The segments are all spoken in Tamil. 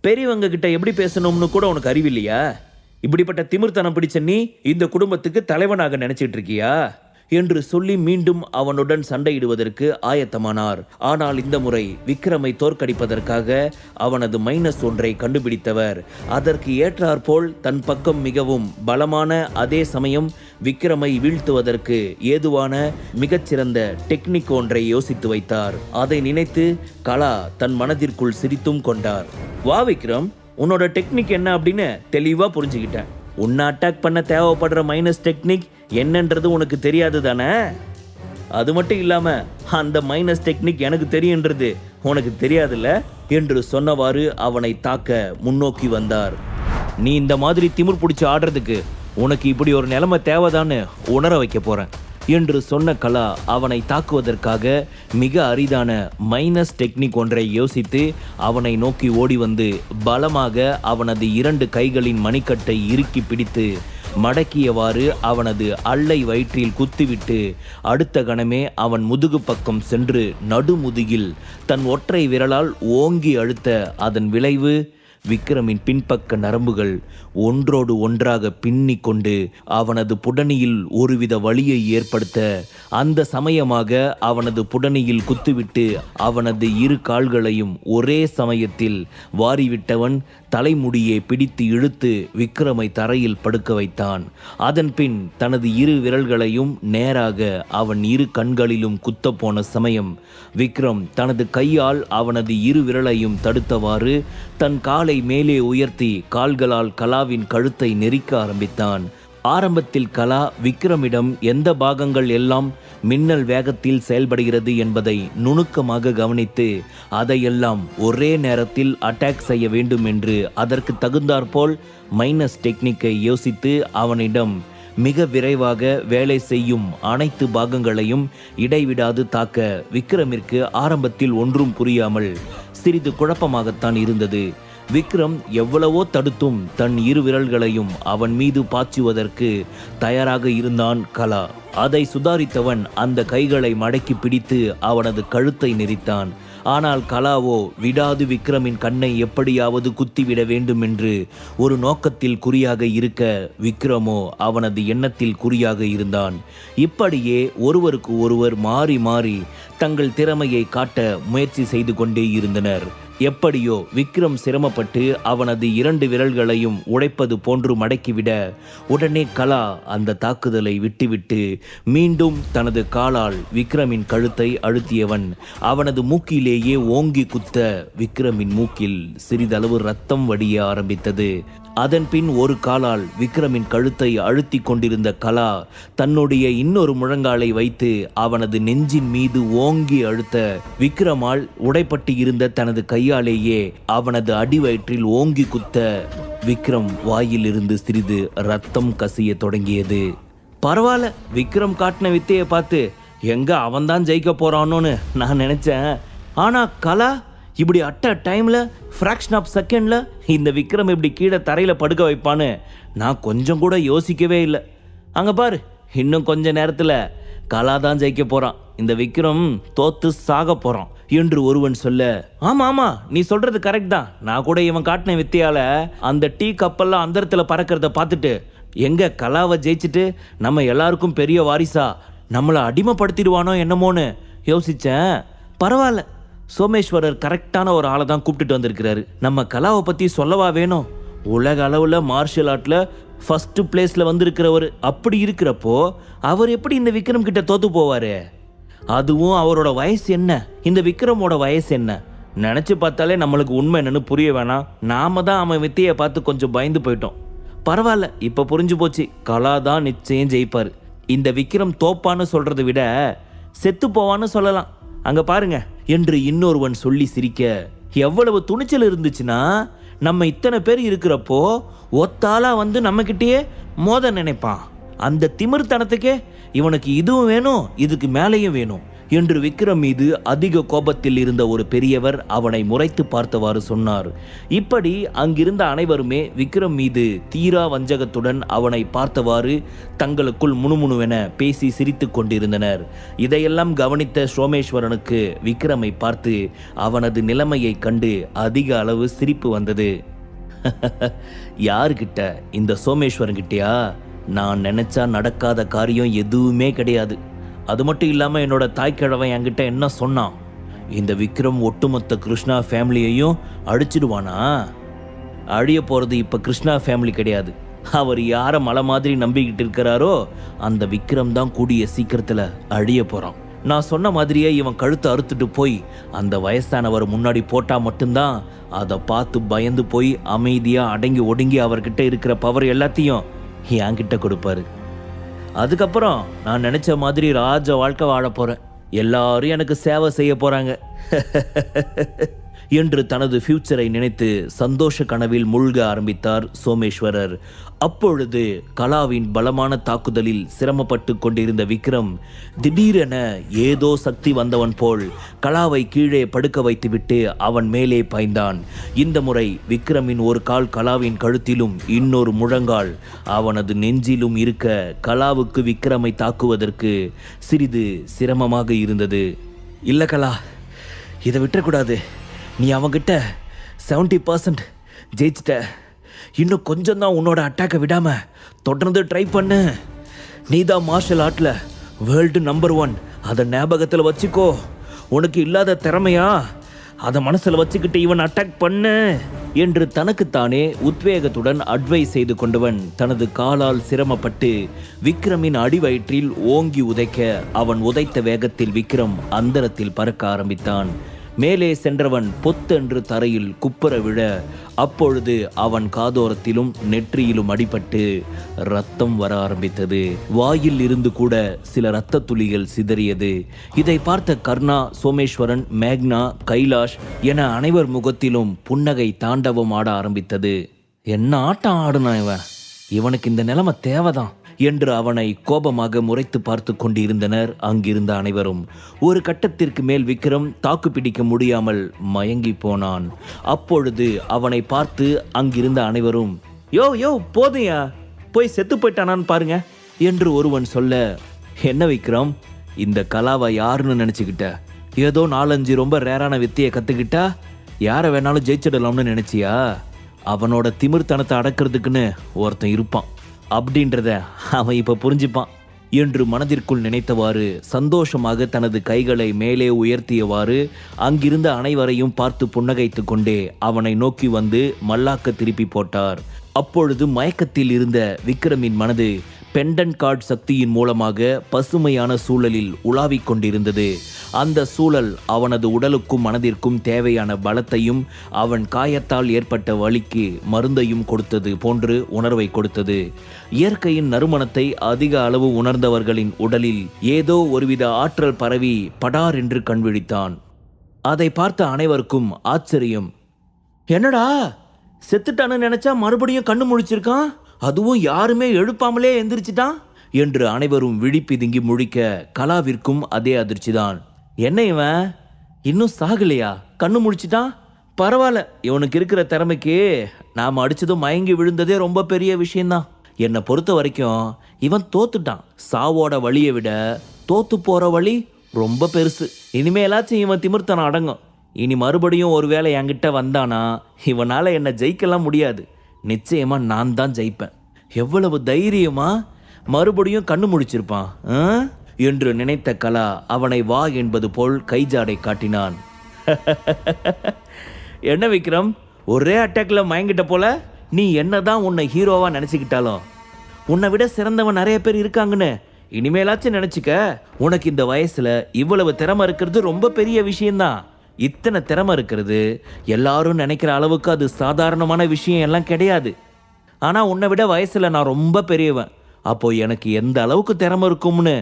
பெரியவங்க கிட்ட எப்படி பேசணும்னு கூட உனக்கு அறிவில்லையா? இப்படிப்பட்ட திமிர்த்தனம் பிடிச்ச நீ இந்த குடும்பத்துக்கு தலைவனாக நினைச்சிட்டு இருக்கியா என்று சொல்லி மீண்டும் அவனுடன் சண்டையிடுவதற்கு ஆயத்தமானார். ஆனால் இந்த முறை விக்ரமை தோற்கடிப்பதற்காக அவனது -1 கண்டுபிடித்தவர் அதற்கு ஏற்றாற்போல் தன் பக்கம் மிகவும் பலமான, அதே சமயம் விக்ரமை வீழ்த்துவதற்கு ஏதுவான மிகச்சிறந்த டெக்னிக் ஒன்றை யோசித்து வைத்தார். அதை நினைத்து கலா தன் மனதிற்குள் சிரித்தும் கொண்டார். வா விக்ரம், உன்னோட டெக்னிக் என்ன அப்படின்னு தெளிவா புரிஞ்சுக்கிட்டேன். உன்னை அட்டாக் பண்ண தேவைப்படுற மைனஸ் டெக்னிக் என்னன்றது உனக்கு தெரியாது தானே? அது மட்டும் இல்லாம அந்த மைனஸ் டெக்னிக் எனக்கு தெரியுன்றது உனக்கு தெரியாதுல்ல என்று சொன்னவாறு அவனை தாக்க முன்னோக்கி வந்தார். நீ இந்த மாதிரி திமிர் பிடிச்சி ஆடுறதுக்கு உனக்கு இப்படி ஒரு நிலைமை தேவைதான்னு உணர வைக்க போறேன் என்று சொன்ன கலா அவனை தாக்குவதற்காக மிக அரிதான மைனஸ் டெக்னிக் ஒன்றை யோசித்து அவனை நோக்கி ஓடி வந்து பலமாக அவனது 2 கைகளின் மணிக்கட்டை இறுக்கி பிடித்து மடக்கியவாறு அவனது அல்லை வயிற்றில் குத்திவிட்டு அடுத்த கணமே அவன் முதுகு பக்கம் சென்று நடுமுதுகில் தன் ஒற்றை விரலால் ஓங்கி அழுத்த அதன் விளைவு விக்ரமின் பின்பக்க நரம்புகள் ஒன்றோடு ஒன்றாக பின்னி கொண்டு அவனது புடனியில் ஒருவித வலியை ஏற்படுத்த அந்த சமயமாக அவனது புடனியில் குத்துவிட்டு அவனது 2 கால்களையும் ஒரே சமயத்தில் வாரிவிட்டவன் தலைமுடியை பிடித்து இழுத்து விக்ரமை தரையில் படுக்க வைத்தான். அதன் பின் தனது 2 விரல்களையும் நேராக அவன் 2 கண்களிலும் குத்தப்போன சமயம் விக்ரம் தனது கையால் அவனது 2 விரலையும் தடுத்தவாறு தன் காலை மேலே உயர்த்தி கால்களால் கலாவின் கழுத்தை நெரிக்க ஆரம்பித்தான். ஆரம்பத்தில் கலா விக்ரமிடம் எந்த பாகங்கள் எல்லாம் மின்னல் வேகத்தில் செயல்படுகிறது என்பதை நுணுக்கமாக கவனித்து அதையெல்லாம் ஒரே நேரத்தில் அட்டாக் செய்ய வேண்டும் என்று அதற்கு தகுந்தாற்போல் மைனஸ் டெக்னிக்கை யோசித்து அவனிடம் மிக விரைவாக வேலை செய்யும் அனைத்து பாகங்களையும் இடைவிடாது தாக்க விக்ரமிற்கு ஆரம்பத்தில் ஒன்றும் புரியாமல் சிறிது குழப்பமாகத்தான் இருந்தது. விக்ரம் எவ்வளவோ தடுத்தும் தன் 2 விரல்களையும் அவன் மீது பாய்ச்சுவதற்கு தயாராக இருந்தான் கலா. அதை சுதாரித்தவன் அந்த கைகளை மடக்கி பிடித்து அவனது கழுத்தை நெரித்தான். ஆனால் கலாவோ விடாது விக்ரமின் கண்ணை எப்படியாவது குத்திவிட வேண்டும் என்று ஒரு நோக்கத்தில் குறியாக இருக்க, விக்ரமோ அவனது எண்ணத்தில் குறியாக இருந்தான். இப்படியே ஒருவருக்கு ஒருவர் மாறி மாறி தங்கள் திறமையை காட்ட முயற்சி செய்து கொண்டே இருந்தனர். எப்படியோ விக்ரம் சிரமப்பட்டு அவனது 2 விரல்களையும் உடைப்பது போன்று மடக்கிவிட உடனே கலா அந்த தாக்குதலை விட்டுவிட்டு மீண்டும் தனது காலால் விக்ரமின் கழுத்தை அழுத்தியவன் அவனது மூக்கிலேயே ஓங்கி குத்த விக்ரமின் மூக்கில் சிறிதளவு ரத்தம் வடிய ஆரம்பித்தது. அதன் பின் ஒரு காலால் விக்ரமின் கழுத்தை அழுத்தி கொண்டிருந்த கலா தன்னுடைய இன்னொரு முழங்காலை வைத்து அவனது நெஞ்சின் மீது ஓங்கி அழுத்த விக்ரமால் உடைப்பட்டு இருந்த தனது கையாலேயே அவனது அடிவயிற்றில் ஓங்கி குத்த விக்ரம் வாயிலிருந்து சிறிது ரத்தம் கசிய தொடங்கியது. பரவாயில்ல, விக்ரம் காட்டின வித்தையை பார்த்து எங்க அவன்தான் ஜெயிக்க போறானோன்னு நான் நினைச்சேன். ஆனா கலா இப்படி அட்ட டைம்ல ஃப்ராக்ஷன் ஆஃப் செகண்ட்ல இந்த விக்ரம் இப்படி கீழே தரையில படுக்க வைப்பான்னு நான் கொஞ்சம் கூட யோசிக்கவே இல்லை. அங்க பாரு, இன்னும் கொஞ்ச நேரத்துல கலா தான் ஜெயிக்க போறான், இந்த விக்ரம் தோத்து சாக போறான் என்று ஒருவன் சொல்ல, ஆமா ஆமா நீ சொல்றது கரெக்ட் தான், நான் கூட இவன் காட்டின வித்தையால அந்த டீ கப்பெல்லாம் அந்தரத்துல பறக்கிறத பார்த்துட்டு எங்க கலாவை ஜெயிச்சுட்டு நம்ம எல்லாருக்கும் பெரிய வாரிசா நம்மளை அடிமைப்படுத்திடுவானோ என்னமோன்னு யோசிச்சேன். பரவாயில்ல, சோமேஸ்வரர் கரெக்டான ஒரு ஆளை தான் கூப்பிட்டுட்டு வந்திருக்கிறாரு. நம்ம கலாவை பற்றி சொல்லவா வேணும்? உலக அளவில் மார்ஷியல் ஆர்ட்டில் ஃபர்ஸ்ட் பிளேஸில் வந்திருக்கிறவர். அப்படி இருக்கிறப்போ அவர் எப்படி இந்த விக்ரம் கிட்ட தோத்து போவார்? அதுவும் அவரோட வயசு என்ன, இந்த விக்ரமோட வயசு என்ன? நினச்சி பார்த்தாலே நம்மளுக்கு உண்மை என்னன்னு புரிய வேணாம். நாம தான் அவன் வித்தையை பார்த்து கொஞ்சம் பயந்து போயிட்டோம். பரவாயில்ல, இப்போ புரிஞ்சு போச்சு, கலா தான் நிச்சயம் ஜெயிப்பார். இந்த விக்ரம் தோப்பான்னு சொல்கிறத விட செத்து போவான்னு சொல்லலாம். அங்கே பாருங்க என்று இன்னொருவன் சொல்லி சிரிக்க, எவ்வளவு துணிச்சல் இருந்துச்சுன்னா நம்ம இத்தனை பேர் இருக்கிறப்போ ஒத்தாளா வந்து நம்மக்கிட்டேயே மோத நினைப்பான். அந்த திமிர்த்தனத்துக்கே இவனுக்கு இதுவும் வேணும், இதுக்கு மேலேயும் வேணும். என்று விக்ரம் மீது அதிக கோபத்தில் இருந்த ஒரு பெரியவர் அவனை முறைத்து பார்த்தவாறு சொன்னார். இப்படி அங்கிருந்த அனைவருமே விக்ரம் மீது தீரா வஞ்சகத்துடன் அவனை பார்த்தவாறு தங்களுக்குள் முணுமுணுவென பேசி சிரித்து கொண்டிருந்தனர். இதையெல்லாம் கவனித்த சோமேஸ்வரனுக்கு விக்ரமை பார்த்து அவனது நிலைமையை கண்டு அதிக அளவு சிரிப்பு வந்தது. யாருக்கிட்ட? இந்த சோமேஸ்வரன்கிட்டயா? நான் நினைச்சா நடக்காத காரியம் எதுவுமே கிடையாது. அது மட்டும் இல்லாமல் என்னோட தாய்க்கிழவன் என்கிட்ட என்ன சொன்னான்? இந்த விக்ரம் ஒட்டுமொத்த கிருஷ்ணா ஃபேமிலியையும் அழிச்சிடுவானா? அழிய போகிறது இப்போ கிருஷ்ணா ஃபேமிலி கிடையாது. அவர் யாரை மலை மாதிரி நம்பிக்கிட்டு இருக்கிறாரோ அந்த விக்ரம் தான் கூடிய சீக்கிரத்தில் அழிய போகிறான். நான் சொன்ன மாதிரியே இவன் கழுத்தை அறுத்துட்டு போய் அந்த வயசானவர் முன்னாடி போட்டால் மட்டும்தான் அதை பார்த்து பயந்து போய் அமைதியாக அடங்கி ஒடுங்கி அவர்கிட்ட இருக்கிற பவர் எல்லாத்தையும் என்கிட்ட கொடுப்பாரு. அதுக்கப்புறம் நான் நினைச்ச மாதிரி ராஜ வாழ்க்கை வாழ போறேன். எல்லாரும் எனக்கு சேவை செய்ய போறாங்க என்று தனது ஃபியூச்சரை நினைத்து சந்தோஷ கனவில் மூழ்க ஆரம்பித்தார் சோமேஸ்வரர். அப்பொழுது கலாவின் பலமான தாக்குதலில் சிரமப்பட்டு கொண்டிருந்த விக்ரம் திடீரென ஏதோ சக்தி வந்தவன் போல் கலாவை கீழே படுக்க வைத்துவிட்டு அவன் மேலே பாய்ந்தான். இந்த முறை விக்ரமின் ஒரு கால் கலாவின் கழுத்திலும் இன்னொரு முழங்கால் அவனது நெஞ்சிலும் இருக்க கலாவுக்கு விக்ரமை தாக்குவதற்கு சிறிது சிரமமாக இருந்தது. இல்ல கலா, இதை விட்டுறக்கூடாது. நீ அவங்கிட்ட 70% ஜெயிச்சிட்ட. இன்னும் கொஞ்சம் தான் உன்னோட அட்டாக்கை விடாம தொடர்ந்து ட்ரை பண்ணு. நீ தான் மார்ஷல் ஆர்ட்ல வேர்ல்டு நம்பர் 1. அதை ஞாபகத்தில் வச்சுக்கோ. உனக்கு இல்லாத திறமையா? அதை மனசில் வச்சுக்கிட்டு இவன் அட்டாக் பண்ணு என்று தனக்குத்தானே உத்வேகத்துடன் அட்வைஸ் செய்து கொண்டவன் தனது காலால் சிரமப்பட்டு விக்ரமின் அடிவயிற்றில் ஓங்கி உதைக்க அவன் உதைத்த வேகத்தில் விக்ரம் அந்தரத்தில் பறக்க ஆரம்பித்தான். மேலே சென்றவன் பொத்தென்று தரையில் குப்புற விழ அப்பொழுது அவன் காதோரத்திலும் நெற்றியிலும் அடிபட்டு ரத்தம் வர ஆரம்பித்தது. வாயில் இருந்து கூட சில இரத்த துளிகள் சிதறியது. இதை பார்த்த கர்ணா, சோமேஸ்வரன், மேக்னா, கைலாஷ் என அனைவர் முகத்திலும் புன்னகை தாண்டவம் ஆட ஆரம்பித்தது. என்ன ஆட்டம் ஆடுனா இவனுக்கு இந்த நிலைமை தேவைதான் என்று அவனை கோபமாக முறைத்து பார்த்து கொண்டிருந்தனர் அங்கிருந்த அனைவரும். ஒரு கட்டத்திற்கு மேல் விக்ரம் தாக்கு பிடிக்க முடியாமல் மயங்கி போனான். அப்பொழுது அவனை பார்த்து அங்கிருந்த அனைவரும் யோ யோ போதையா, போய் செத்து போயிட்டானான்னு பாருங்க என்று ஒருவன் சொல்ல, என்ன விக்ரம், இந்த கலாவை யாருன்னு நினைச்சுக்கிட்ட? ஏதோ 4-5 ரொம்ப ரேரான வித்தையை கத்துக்கிட்டா யாரை வேணாலும் ஜெயிச்சிடலாம்னு நினைச்சியா? அவனோட திமிர்த்தனத்தை அடக்கிறதுக்குன்னு ஒருத்தன் இருப்பான் அப்படின்றத அவன் இப்ப புரிஞ்சுப்பான் என்று மனதிற்குள் நினைத்தவாறு சந்தோஷமாக தனது கைகளை மேலே உயர்த்தியவாறு அங்கிருந்த அனைவரையும் பார்த்து புன்னகைத்து கொண்டே அவனை நோக்கி வந்து மல்லாக்க திருப்பி போட்டார். அப்பொழுது மயக்கத்தில் இருந்த விக்ரமின் மனது பெண்டன் கார்டு சக்தியின் மூலமாக பசுமையான சூழலில் உலாவிக் கொண்டிருந்தது. அந்த சூழல் அவனது உடலுக்கும் மனதிற்கும் தேவையான பலத்தையும் அவன் காயத்தால் ஏற்பட்ட வலிக்கு மருந்தையும் கொடுத்தது போன்று உணர்வை கொடுத்தது. இயற்கையின் நறுமணத்தை அதிக அளவு உணர்ந்தவர்களின் உடலில் ஏதோ ஒருவித ஆற்றல் பரவி படார் என்று கண்விழித்தான். அதை பார்த்த அனைவருக்கும் ஆச்சரியம். என்னடா, செத்துட்டான்னு நினைச்சா மறுபடியும் கண்ணு முழிச்சிருக்கான், அதுவும் யாருமே எழுப்பாமலே எந்திரிச்சிட்டான் என்று அனைவரும் விழிப்பிதுங்கி முழிக்க கலாவிற்கும் அதே அதிர்ச்சிதான். என்ன இவன் இன்னும் சாகலையா? கண்ணு முழிச்சிட்டான், பரவாயில்ல, இவனுக்கு இருக்கிற திறமைக்கு நாம் அடிச்சதும் மயங்கி விழுந்ததே ரொம்ப பெரிய விஷயம்தான். என்னை பொறுத்த வரைக்கும் இவன் தோத்துட்டான். சாவோட வழியை விட தோத்து போற வழி ரொம்ப பெருசு. இனிமேலாச்சும் இவன் திமிர்த்தனம் அடங்கும். இனி மறுபடியும் ஒருவேளை என்கிட்ட வந்தானா இவனால என்னை ஜெயிக்கலாம் முடியாது. நிச்சயமா நான் தான் ஜெயிப்பேன். எவ்வளவு தைரியமா மறுபடியும் கண்ணு முழிச்சிருப்பான் என்று நினைத்த கலா அவனை வா என்பது போல் கைஜாடை காட்டினான். என்ன விக்ரம், ஒரே அட்டாக்ல மயங்கிட்ட போல. நீ என்னதான் உன்னை ஹீரோவா நினைச்சுக்கிட்டாலும் உன்னை விட சிறந்தவன் நிறைய பேர் இருக்காங்கன்னு இனிமேலாச்சும் நினைச்சுக்க. உனக்கு இந்த வயசுல இவ்வளவு திறமை இருக்கிறது ரொம்ப பெரிய விஷயம்தான். இத்தனை திறமை இருக்கிறது எல்லாரும் நினைக்கிற அளவுக்கு அது சாதாரணமான விஷயம் எல்லாம் கிடையாது. ஆனா உன்னை விட வயசுல நான் ரொம்ப பெரியவன். அப்போ எனக்கு எந்த அளவுக்கு திறமை இருக்கும்னு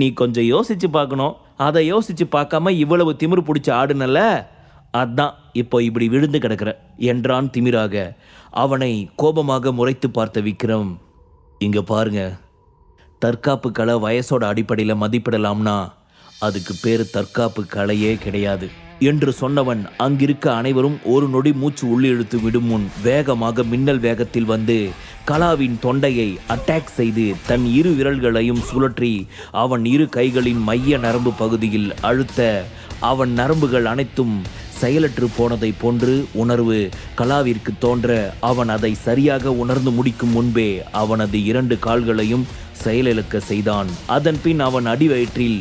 நீ கொஞ்சம் யோசிச்சு பார்க்கணும். அதை யோசிச்சு பார்க்காம இவ்வளவு திமிரு பிடிச்ச ஆடுனல, அதான் இப்போ இப்படி விழுந்து கிடக்கிற என்றான் திமிராக. அவனை கோபமாக முறைத்து பார்த்த விக்ரம், இங்க பாருங்க, தற்காப்பு கலை வயசோட அடிப்படையில் மதிப்பிடலாம்னா அதுக்கு பேரு தற்காப்பு கலையே கிடையாது என்று சொன்னவன் அங்கிருக்க அனைவரும் ஒரு நொடி மூச்சு உள்ளிழுத்து விடும் முன் வேகமாக மின்னல் வேகத்தில் வந்து கலாவின் தொண்டையை அட்டாக் செய்து தன் இரு விரல்களையும் சுழற்றி அவன் இரு கைகளின் மைய நரம்பு பகுதியில் அழுத்த அவன் நரம்புகள் அனைத்தும் செயலற்று போனதை போன்று உணர்வு கலாவிற்கு தோன்ற அவன் அதை சரியாக உணர்ந்து முடிக்கும் முன்பே அவனது 2 கால்களையும் செயலிழக்க செய்தான். அதன் பின் அவன் அடிவயிற்றில்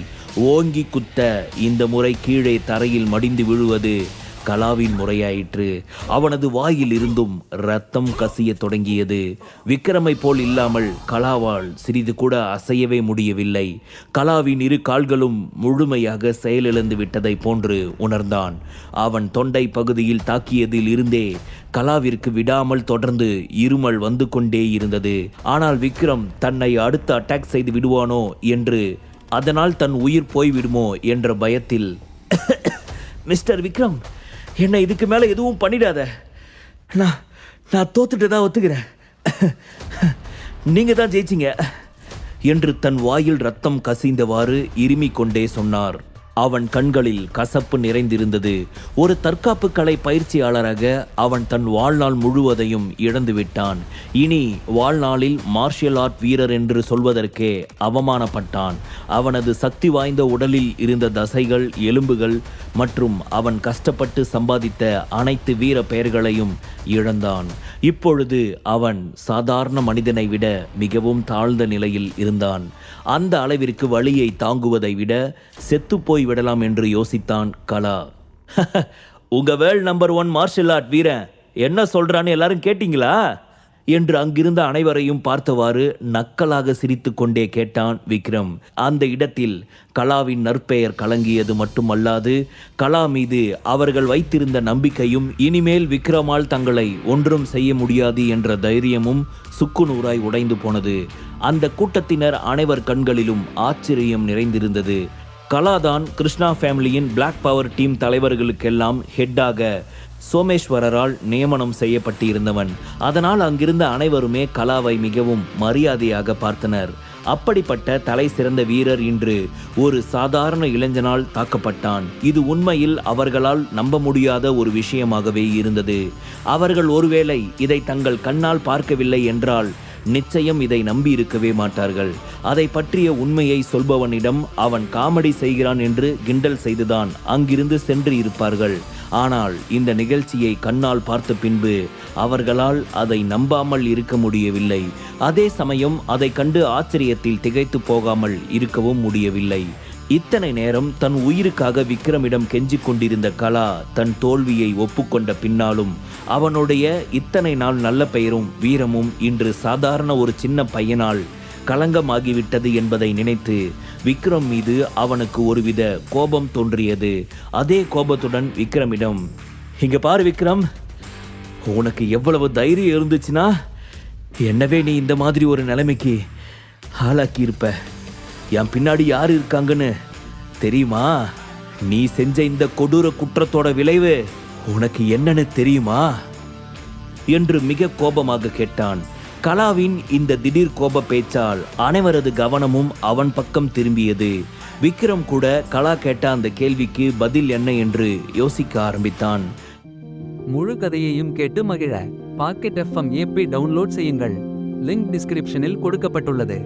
ஓங்கி குத்த இந்த முறை கீழே தரையில் மடிந்து விழுவது கலாவின் முறையாயிற்று. அவனது வாயில் இருந்தும் இரத்தம் கசிய தொடங்கியது. விக்ரமை போல் இல்லாமல் கலாவால் சிறிது கூட அசையவே முடியவில்லை. கலாவின் 2 கால்களும் முழுமையாக செயலிழந்து விட்டதை போன்று உணர்ந்தான். அவன் தொண்டை பகுதியில் தாக்கியதில் இருந்தே கலாவிற்கு விடாமல் தொடர்ந்து இருமல் வந்து கொண்டே இருந்தது. ஆனால் விக்ரம் தன்னை அடுத்து அட்டாக் செய்து விடுவானோ என்று, அதனால் தன் உயிர் போய்விடுமோ என்ற பயத்தில், மிஸ்டர் விக்ரம், என்னை இதுக்கு மேலே எதுவும் பண்ணிடாத. நான் தோத்துட்டு தான் ஒத்துக்கிறேன். நீங்கள் தான் ஜெயிச்சிங்க என்று தன் வாயில் ரத்தம் கசிந்தவாறு இருமிக் கொண்டே சொன்னார். அவன் கண்களில் கசப்பு நிறைந்திருந்தது. ஒரு தற்காப்பு கலை பயிற்சியாளராக அவன் தன் வாழ்நாள் முழுவதையும் இழந்து விட்டான். இனி வாழ்நாளில் மார்ஷியல் ஆர்ட் வீரர் என்று சொல்வதற்கே அவமானப்பட்டான். அவனது சக்தி வாய்ந்த உடலில் இருந்த தசைகள், எலும்புகள் மற்றும் அவன் கஷ்டப்பட்டு சம்பாதித்த அனைத்து வீர பெயர்களையும் இழந்தான். இப்பொழுது அவன் சாதாரண மனிதனை விட மிகவும் தாழ்ந்த நிலையில் இருந்தான். அந்த அளவிற்கு வலியை தாங்குவதை விட செத்துப்போய் விடலாம் என்று யோசித்தான் கலா. உங்க வேர்ல்ட் நம்பர் 1 மார்ஷல் ஆர்ட் வீரன் என்ன சொல்றான்னு எல்லாரும் கேட்டீங்களா என்று அங்கிருந்த அனைவரையும் பார்த்தவாறு நக்கலாக சிரித்து கொண்டே கேட்டான் விக்ரம். அந்த இடத்தில் கலாவின் நற்பெயர் கலங்கியது மட்டுமல்லாது, கலா மீது அவர்கள் வைத்திருந்த நம்பிக்கையும், இனிமேல் விக்ரமால் தங்களை ஒன்றும் செய்ய முடியாது என்ற தைரியமும் சுக்குநூறாய் உடைந்து போனது. அந்த கூட்டத்தினர் அனைவர் கண்களிலும் ஆச்சரியம் நிறைந்திருந்தது. கலாதான் கிருஷ்ணா ஃபேமிலியின் பிளாக் பவர் டீம் தலைவர்களுக்கெல்லாம் ஹெட்டாக சோமேஸ்வரரால் நியமனம் செய்யப்பட்டு இருந்தவன். அதனால் அங்கிருந்த அனைவருமே கலாவை மிகவும் மரியாதையாக பார்த்தனர். அப்படிப்பட்ட தலை சிறந்த வீரர் இன்று ஒரு சாதாரண இளைஞனால் தாக்கப்பட்டான். இது உண்மையில் அவர்களால் நம்ப முடியாத ஒரு விஷயமாகவே இருந்தது. அவர்கள் ஒருவேளை இதை தங்கள் கண்ணால் பார்க்கவில்லை என்றால் நிச்சயம் இதை நம்பி இருக்கவே மாட்டார்கள். அதை பற்றிய உண்மையை சொல்பவனிடம் அவன் காமெடி செய்கிறான் என்று கிண்டல் செய்துதான் அங்கிருந்து சென்று இருப்பார்கள். ஆனால் இந்த நிகழ்ச்சியை கண்ணால் பார்த்த பின்பு அவர்களால் அதை நம்பாமல் இருக்க முடியவில்லை. அதே சமயம் அதை கண்டு ஆச்சரியத்தில் திகைத்து போகாமல் இருக்கவும் முடியவில்லை. இத்தனை நேரம் தன் உயிருக்காக விக்ரமிடம் கெஞ்சிக் கொண்டிருந்த கலா தன் தோல்வியை ஒப்புக்கொண்ட பின்னாலும் அவனுடைய இத்தனை நாள் நல்ல பெயரும் வீரமும் இன்று சாதாரண ஒரு சின்ன பையனால் களங்கமாகிவிட்டது என்பதை நினைத்து விக்ரம் மீது அவனுக்கு ஒருவித கோபம் தோன்றியது. அதே கோபத்துடன் விக்ரமிடம், இங்க பாரு விக்ரம், உனக்கு எவ்வளவு தைரியம் இருந்துச்சுன்னா என்னவே நீ இந்த மாதிரி ஒரு நிலைமைக்கு ஆளாக்கி இருப்ப. என் பின்னாடி யார் இருக்காங்கன்னு தெரியுமா? நீ செஞ்ச இந்த கொடூர குற்றத்தோட விளைவு உனக்கு என்னன்னு தெரியுமா என்று மிக கோபமாக கேட்டான். கலாவின் இந்த திடீர் கோப பேச்சால் அனைவரது கவனமும் அவன் பக்கம் திரும்பியது. விக்ரம் கூட கலா கேட்ட அந்த கேள்விக்கு பதில் என்ன என்று யோசிக்க ஆரம்பித்தான். முழு கதையையும் கேட்டு மகிழ பாக்கெட் FM ஆப்பை டவுன்லோட் செய்யுங்கள். லிங்க் டிஸ்கிரிப்ஷனில் கொடுக்கப்பட்டுள்ளது.